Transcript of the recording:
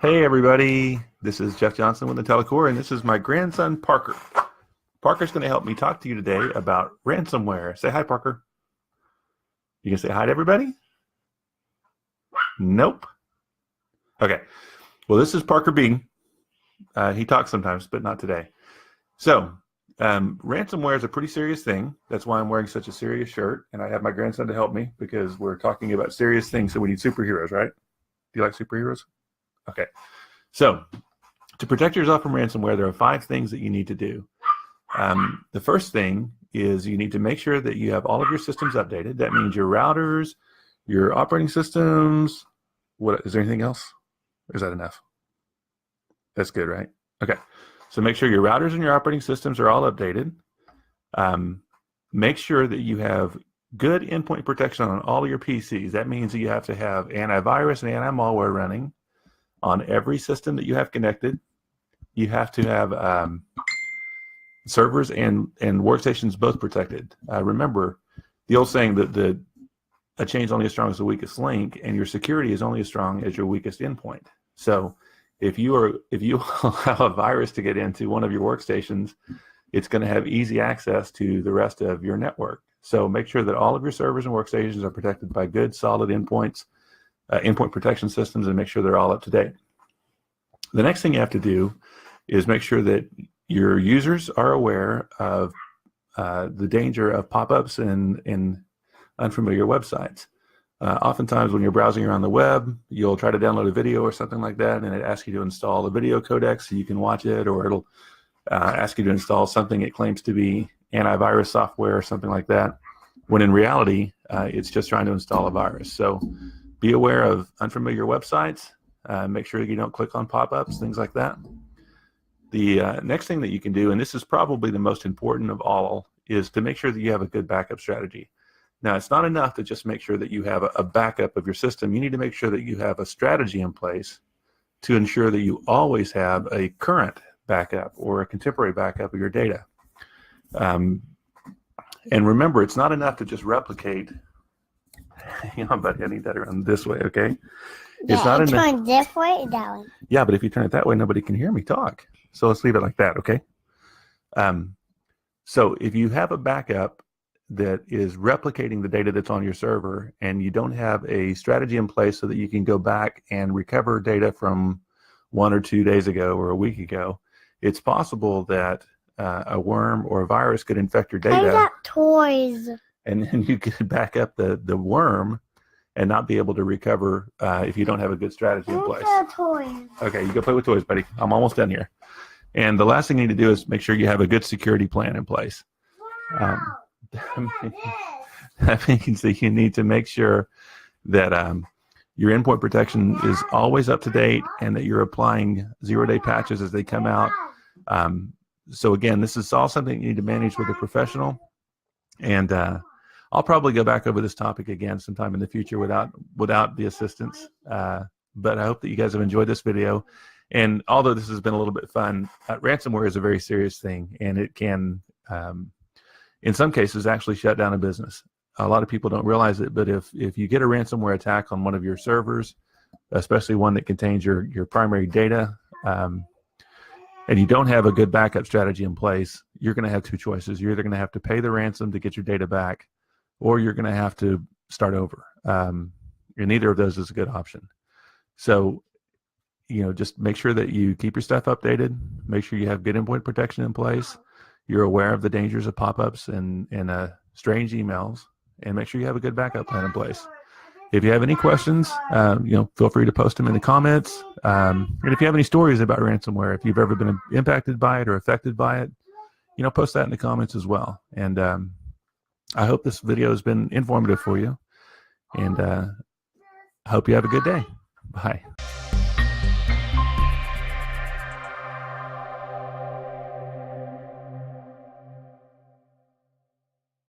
Hey everybody, this is Jeff Johnson with IntelliCore, and this is my grandson Parker. Parker's going to help me talk to you today about ransomware. Say hi, Parker. You can say hi to everybody? Nope. Okay. Well, this is Parker B. He talks sometimes, but not today. So, ransomware is a pretty serious thing. That's why I'm wearing such a serious shirt, and I have my grandson to help me because we're talking about serious things, so we need superheroes, right? Do you like superheroes? Okay. So, to protect yourself from ransomware, there are 5 things that you need to do. The first thing is you need to make sure that you have all of your systems updated. That means your routers, your operating systems. What is there anything else? Or is that enough? That's good, right? Okay. So make sure your routers and your operating systems are all updated. Make sure that you have good endpoint protection on all of your PCs. That means that you have to have antivirus and anti-malware running on every system that you have connected. You have to have servers and workstations both protected. Remember the old saying that a chain is only as strong as the weakest link, and your security is only as strong as your weakest endpoint. So if you allow a virus to get into one of your workstations, it's going to have easy access to the rest of your network. So make sure that all of your servers and workstations are protected by good, solid endpoints, endpoint protection systems, and make sure they're all up to date. The next thing you have to do is make sure that your users are aware of the danger of pop-ups in unfamiliar websites. Oftentimes when you're browsing around the web, you'll try to download a video or something like that, and it asks you to install a video codec so you can watch it, or it'll ask you to install something it claims to be antivirus software or something like that, when in reality, it's just trying to install a virus. So be aware of unfamiliar websites. Make sure that you don't click on pop-ups, things like that. The next thing that you can do, and this is probably the most important of all, is to make sure that you have a good backup strategy. Now, it's not enough to just make sure that you have a backup of your system. You need to make sure that you have a strategy in place to ensure that you always have a current backup or a contemporary backup of your data. And remember, it's not enough to just replicate. Hang on, buddy, I need that around this way, okay? Yeah, it's not enough. Turn this way or that way? Yeah, but if you turn it that way, nobody can hear me talk. So let's leave it like that, okay? So if you have a backup that is replicating the data that's on your server, and you don't have a strategy in place so that you can go back and recover data from 1 or 2 days ago or a week ago, it's possible that a worm or a virus could infect your data. I got toys. And then you could back up the worm and not be able to recover if you don't have a good strategy in place. Toys. Okay, you go play with toys, buddy. I'm almost done here. And the last thing you need to do is make sure you have a good security plan in place. That means that you need to make sure that your endpoint protection is always up to date and that you're applying zero-day patches as they come out. So again, this is all something you need to manage with a professional. And I'll probably go back over this topic again sometime in the future without the assistance. But I hope that you guys have enjoyed this video. And although this has been a little bit fun, ransomware is a very serious thing, and it can, in some cases, actually shut down a business. A lot of people don't realize it, but if you get a ransomware attack on one of your servers, especially one that contains your primary data, and you don't have a good backup strategy in place, you're going to have 2 choices. You're either going to have to pay the ransom to get your data back, or you're going to have to start over. And neither of those is a good option. So, just make sure that you keep your stuff updated. Make sure you have good endpoint protection in place. You're aware of the dangers of pop-ups and strange emails, and make sure you have a good backup plan in place. If you have any questions, feel free to post them in the comments. And if you have any stories about ransomware, if you've ever been impacted by it or affected by it, post that in the comments as well. And I hope this video has been informative for you. And I hope you have a good day. Bye.